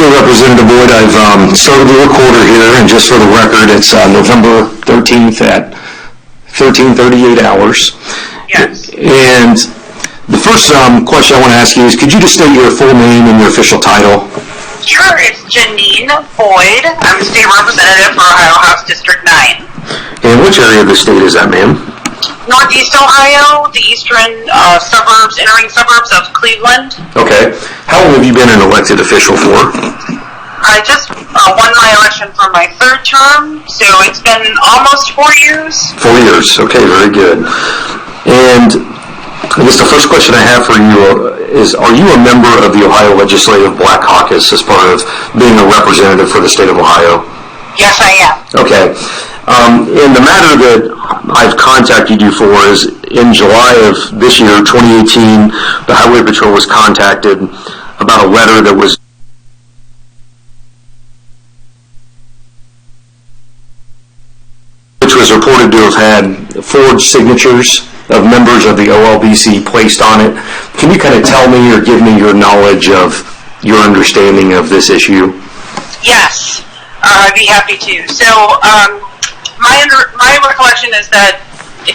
Okay, Representative Boyd, I've started the recorder here, and just for the record, it's November 13th at 13:38 hours. Yes. And the first question I want to ask you is, could you just state your full name and your official title? Sure, it's Janine Boyd. I'm a state representative for Ohio House District 9. And which area of the state is that, ma'am? Northeast Ohio, the eastern suburbs, entering suburbs of Cleveland. Okay. How long have you been an elected official for? I just won my election for my third term, so it's been almost 4 years. 4 years. Okay, very good. And I guess the first question I have for you is, are you a member of the Ohio Legislative Black Caucus as part of being a representative for the state of Ohio? Yes, I am. Okay. And the matter that I've contacted you for is, in July of this year, 2018, the Highway Patrol was contacted about a letter that was reported to have had forged signatures of members of the OLBC placed on it. Can you kind of tell me or give me your knowledge of your understanding of this issue? Yes, I'd be happy to. So my recollection is that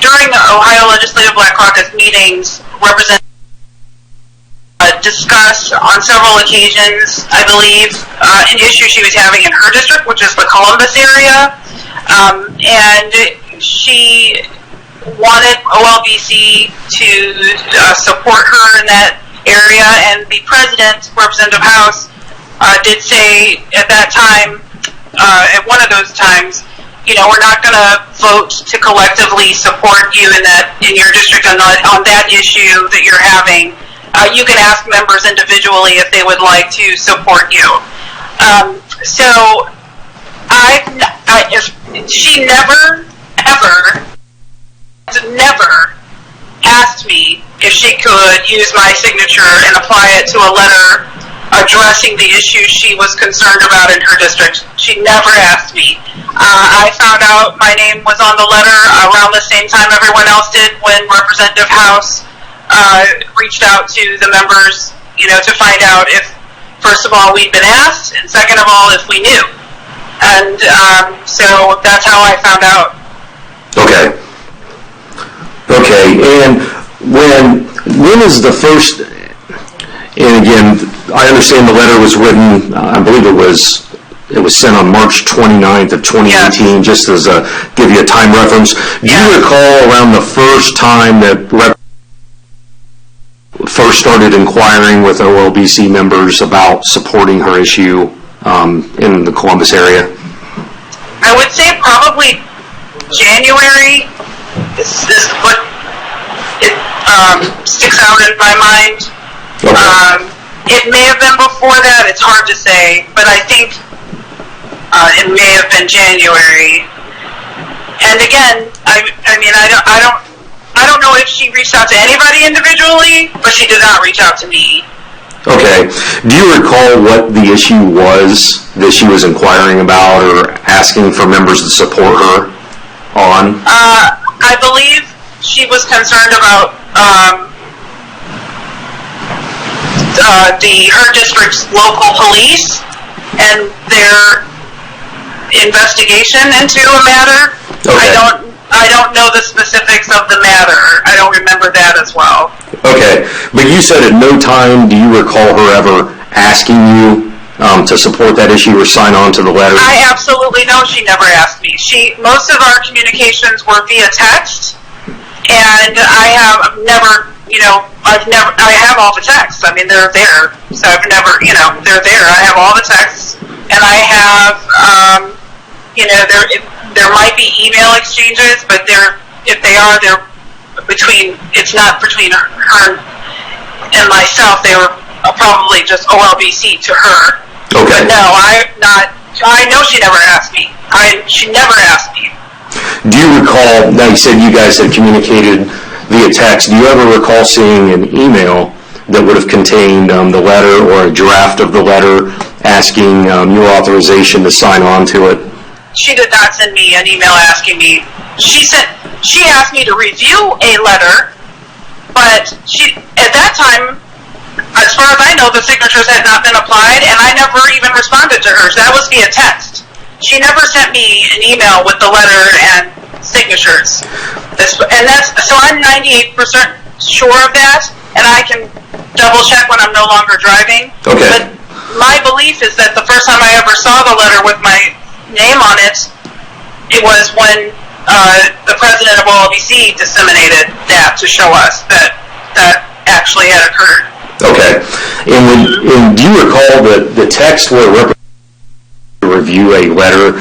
during the Ohio Legislative Black Caucus meetings, Representative discussed on several occasions, I believe, an issue she was having in her district, which is the Columbus area. And she wanted OLBC to support her in that area, and the president, Representative House, did say at that time, at one of those times, we're not going to vote to collectively support you in your district on that issue that you're having. You can ask members individually if they would like to support you. She never, ever, never asked me if she could use my signature and apply it to a letter addressing the issues she was concerned about in her district. She never asked me. I found out my name was on the letter around the same time everyone else did when Representative House reached out to the members, to find out if, first of all, we'd been asked, and second of all, if we knew. And so that's how I found out. Okay. And when is the first, and again, I understand the letter was written, I believe it was sent on March 29th of 2018, yes. Just as give you a time reference. Do you recall around the first time that first started inquiring with OLBC members about supporting her issue in the Columbus area? I would say probably January. This is what sticks out in my mind. Okay. It may have been before that. It's hard to say, but I think it may have been January. And again, I don't know if she reached out to anybody individually, but she did not reach out to me. Okay. Do you recall what the issue was that she was inquiring about or asking for members to support her on? I believe she was concerned about her district's local police and their investigation into a matter. Okay. I don't know the specifics of the matter. I don't remember that as well. Okay, but you said at no time do you recall her ever asking you to support that issue or sign on to the letter? I absolutely know she never asked me. Most of our communications were via text, and I have all the texts. I mean, they're there, so I've never, they're there. I have all the texts, and I have, there might be email exchanges, but it's not between her and myself. They were probably just OLBC to her. Okay. But no, I know she never asked me. She never asked me. Do you recall, now you said you guys had communicated via text, do you ever recall seeing an email that would have contained the letter or a draft of the letter asking your authorization to sign on to it? She did not send me an email asking me. She asked me to review a letter, but at that time, as far as I know, the signatures had not been applied, and I never even responded to hers. That was via text. She never sent me an email with the letter and signatures. So I'm 98% sure of that, and I can double check when I'm no longer driving. Okay. But my belief is that the first time I ever saw the letter with my name on it, it was when the president of OLBC disseminated that to show us that actually had occurred. Okay. And do you recall the text where review a letter?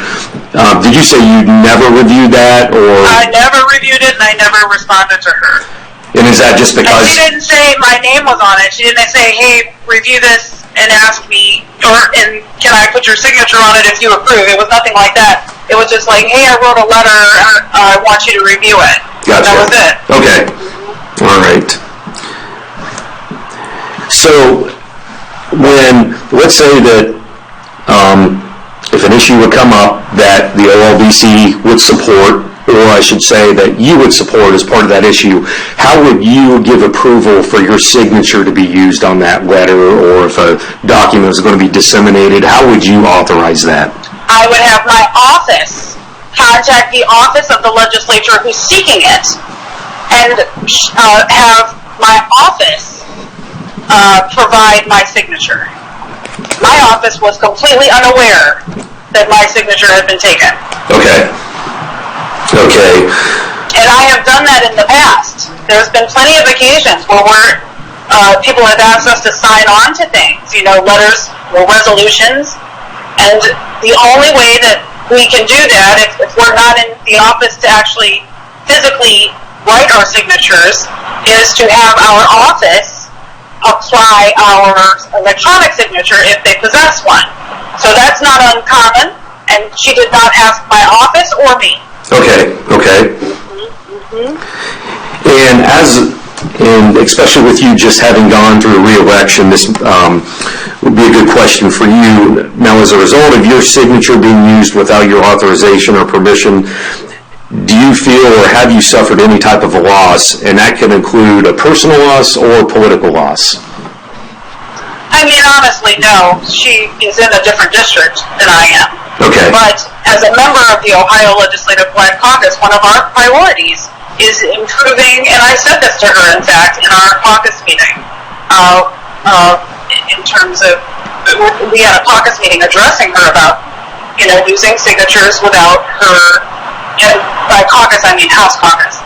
Did you say you never reviewed that, or? I never reviewed it, and I never responded to her. And is that just because? And she didn't say my name was on it. She didn't say, "Hey, review this and ask me," and can I put your signature on it if you approve? It was nothing like that. It was just like, "Hey, I wrote a letter. I want you to review it." Gotcha. That was it. Okay. All right. So, let's say that if an issue would come up that the OLBC would support, or I should say that you would support as part of that issue, how would you give approval for your signature to be used on that letter, or if a document is going to be disseminated, how would you authorize that? I would have my office contact the office of the legislature who's seeking it, and have my office provide my signature. My office was completely unaware that my signature had been taken. Okay. And I have done that in the past. There's been plenty of occasions where people have asked us to sign on to things, letters or resolutions, and the only way that we can do that, if we're not in the office to actually physically write our signatures, is to have our office apply our electronic signature if they possess one. So that's not uncommon, and she did not ask my office or me. Okay. And especially with you just having gone through a re-election, this would be a good question for you. Now, as a result of your signature being used without your authorization or permission, do you feel or have you suffered any type of a loss? And that can include a personal loss or political loss. I mean, honestly, no. She is in a different district than I am. Okay. But as a member of the Ohio Legislative Black Caucus, one of our priorities is improving, and I said this to her, in fact, in our caucus meeting, in terms of, we had a caucus meeting addressing her about, using signatures without her, and by caucus I mean House caucus,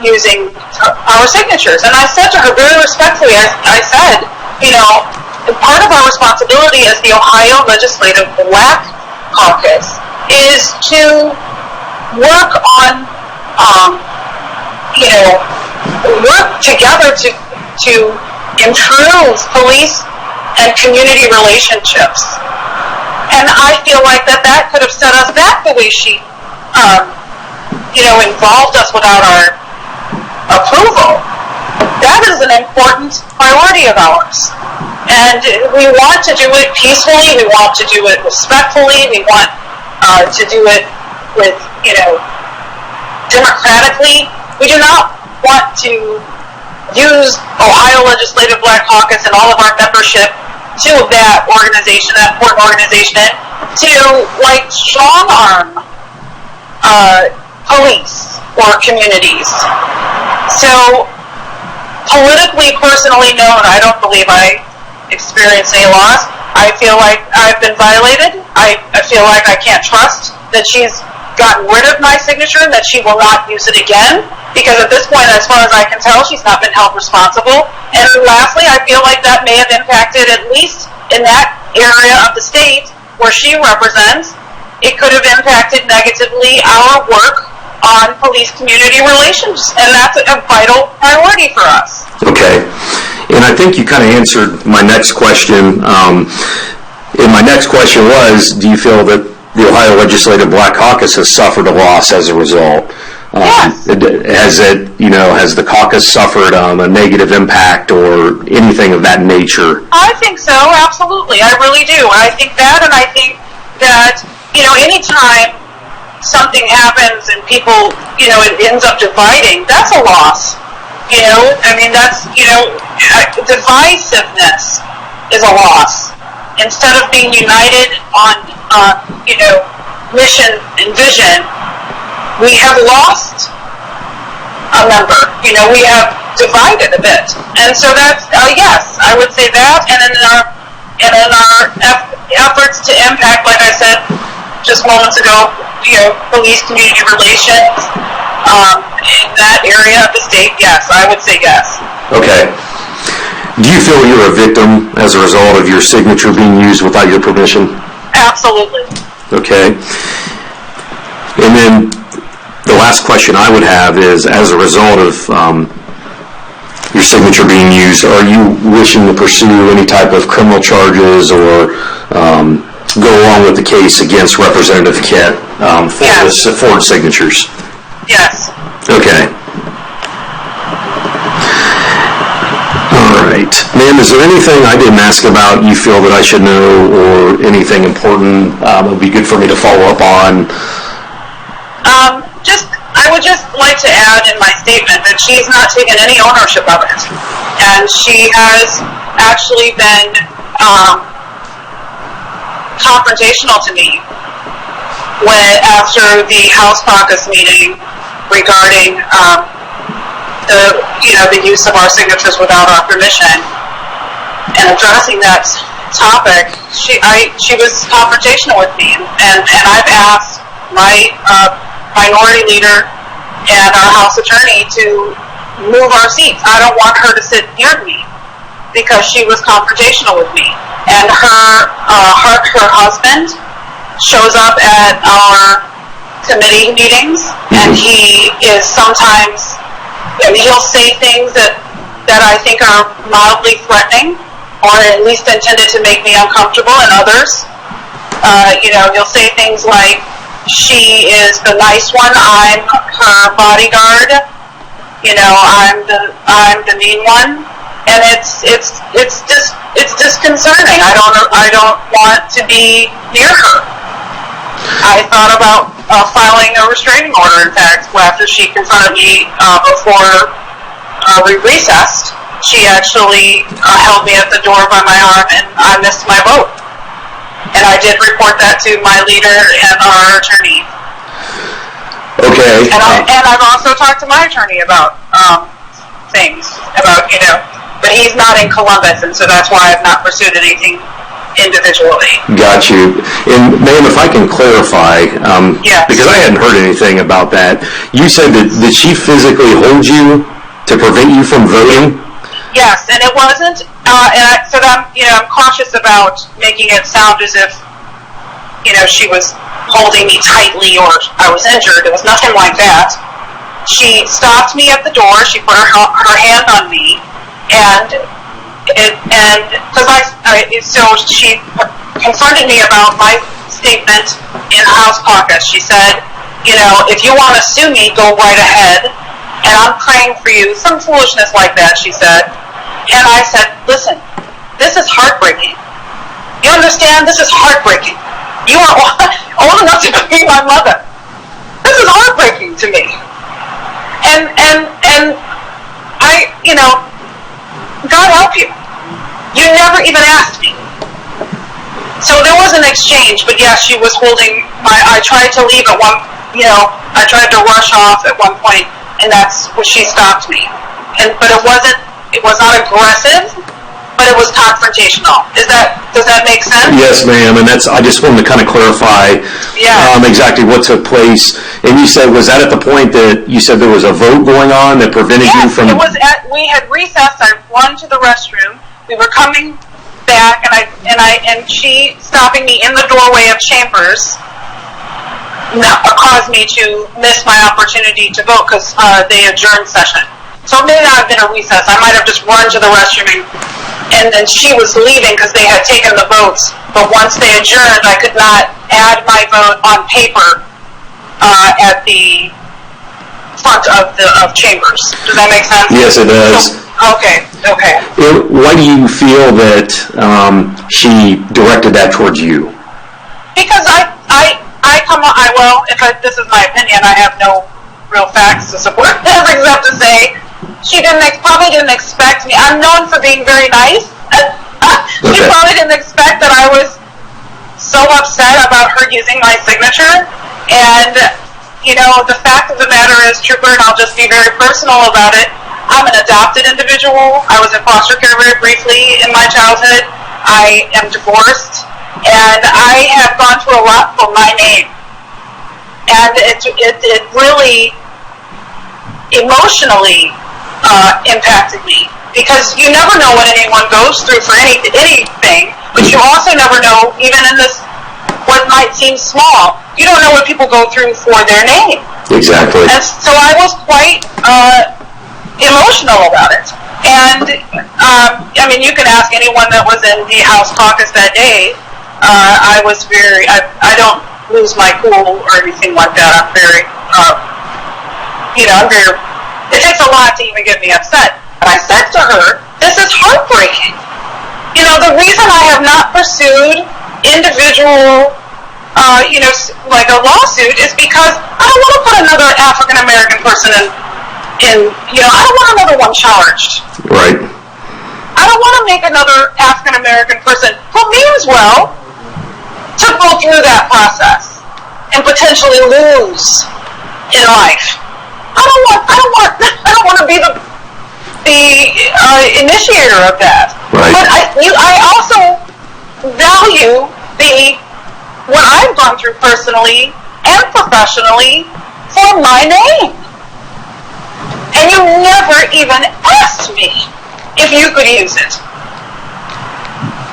using our signatures. And I said to her very respectfully, I said, part of our responsibility as the Ohio Legislative Black Caucus is to work on, work together to improve police and community relationships. And I feel like that could have set us back the way she, involved us without our approval. That is an important priority of ours. And we want to do it peacefully, we want to do it respectfully, we want to do it with, democratically. We do not want to use Ohio Legislative Black Caucus and all of our membership to that organization, that important organization, to, strong-arm police or communities. So, politically, personally, no, and I don't believe I experienced any loss. I feel like I've been violated. I feel like I can't trust that she's gotten rid of my signature and that she will not use it again, because at this point, as far as I can tell, she's not been held responsible. And lastly, I feel like that may have impacted, at least in that area of the state where she represents, it could have impacted negatively our work on police-community relations, and that's a vital priority for us. Okay. And I think you kind of answered my next question. And my next question was, do you feel that the Ohio Legislative Black Caucus has suffered a loss as a result? Yes. Has the caucus suffered a negative impact or anything of that nature? I think so, absolutely. I really do. I think that, and I think that, anytime something happens and people, it ends up dividing, that's a loss. That's, divisiveness is a loss. Instead of being united on, mission and vision, we have lost a member. We have divided a bit. And so that's, yes, I would say that. And in our efforts to impact, like I said just moments ago, police community relations, in that area of the state, yes, I would say yes. Okay. Do you feel you're a victim as a result of your signature being used without your permission? Absolutely. Okay. And then the last question I would have is, as a result of your signature being used, are you wishing to pursue any type of criminal charges or go along with the case against Representative Kett for Yes. the forged signatures? Yes. Okay. All right. Ma'am, is there anything I didn't ask about you feel that I should know, or anything important that would be good for me to follow up on? I would just like to add in my statement that she's not taken any ownership of it. And she has actually been confrontational to me after the House caucus meeting regarding the use of our signatures without our permission, and addressing that topic. She was confrontational with me, and I've asked my minority leader and our House attorney to move our seats. I don't want her to sit near me because she was confrontational with me. And her husband shows up at our committee meetings, and he is sometimes, he'll say things that I think are mildly threatening, or at least intended to make me uncomfortable, and others. He'll say things like, she is the nice one, I'm her bodyguard, I'm the mean one, and it's disconcerting. I don't want to be near her. I thought about filing a restraining order, in fact, after she confronted me before we recessed. She actually held me at the door by my arm, and I missed my vote. And I did report that to my leader and our attorney. Okay. And I've also talked to my attorney about things, but he's not in Columbus, and so that's why I've not pursued anything individually. Got you. And ma'am, if I can clarify, Yes. because I hadn't heard anything about that, you said that did she physically hold you to prevent you from voting? Yes, and it wasn't, so I'm cautious about making it sound as if, she was holding me tightly or I was injured. It was nothing like that. She stopped me at the door. She put her hand on me, so she confronted me about my statement in House caucus. She said, if you want to sue me, go right ahead, and I'm praying for you. Some foolishness like that, she said. And I said, listen, this is heartbreaking. You understand? This is heartbreaking. You are old enough to be my mother. This is heartbreaking to me. And I, God help you. You never even asked me. So there was an exchange, but yes, she was holding I tried to leave at one, I tried to rush off at one point, and that's when she stopped me. But it was not aggressive, but it was confrontational. Does that make sense? Yes, ma'am, and I just wanted to kind of clarify exactly what took place. And you said, was that at the point that you said there was a vote going on that prevented you from... Yes, we had recessed. I run to the restroom. We were coming back, and she stopping me in the doorway of chambers caused me to miss my opportunity to vote because they adjourned session. So it may not have been a recess. I might have just run to the restroom, and then she was leaving because they had taken the votes. But once they adjourned, I could not add my vote on paper at the front of chambers. Does that make sense? Yes, it does. Okay. Why do you feel that she directed that towards you? Because this is my opinion. I have no real facts to support this except to say she probably didn't expect me. I'm known for being very nice. She probably didn't expect that I was so upset about her using my signature. And, the fact of the matter is, Trooper, and I'll just be very personal about it, I'm an adopted individual. I was in foster care very briefly in my childhood. I am divorced, and I have gone through a lot for my name. And it really emotionally impacted me, because you never know what anyone goes through for anything, but you also never know, even in this, what might seem small, you don't know what people go through for their name. Exactly. And so I was quite emotional about it. And, you can ask anyone that was in the House caucus that day. I was I don't lose my cool or anything like that. I'm very, it takes a lot to even get me upset. But I said to her, this is heartbreaking. The reason I have not pursued individual, like a lawsuit is because I don't want to put another African American person in, I don't want another one charged. Right. I don't want to make another African American person who means well to go through that process and potentially lose in life. I don't want to be the initiator of that. Right. But I also value what I've gone through personally and professionally for my name. And you never even asked me if you could use it.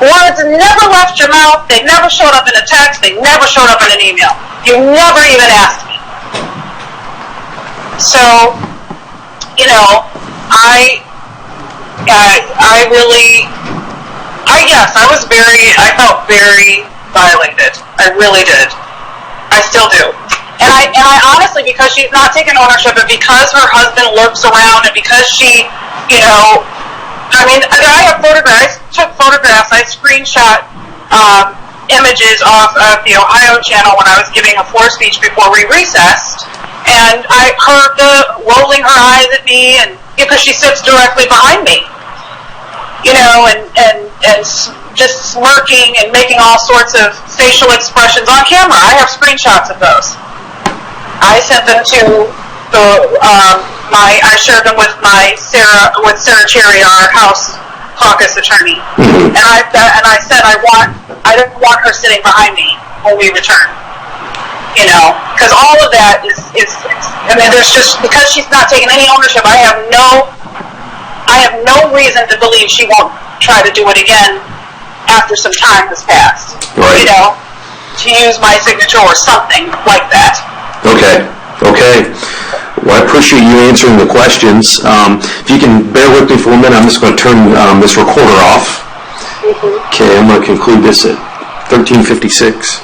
Words never left your mouth. They never showed up in a text. They never showed up in an email. You never even asked me. So, I felt very violated. I really did. I still do. And I honestly, because she's not taking ownership, and because her husband lurks around, and because she, I have photographs. I took photographs. I screenshot images off of the Ohio channel when I was giving a floor speech before we recessed, and I heard the rolling her eyes at me, and because she sits directly behind me, and just smirking and making all sorts of facial expressions on camera. I have screenshots of those. I sent them to I shared them with Sarah Cherry, our House caucus attorney, and I said I don't want her sitting behind me when we return. Because all of that is there's just, because she's not taking any ownership, I have no reason to believe she won't try to do it again after some time has passed. Right. To use my signature or something like that. Okay. Well, I appreciate you answering the questions. If you can bear with me for a minute, I'm just going to turn this recorder off. Okay, I'm going to conclude this at 13:56.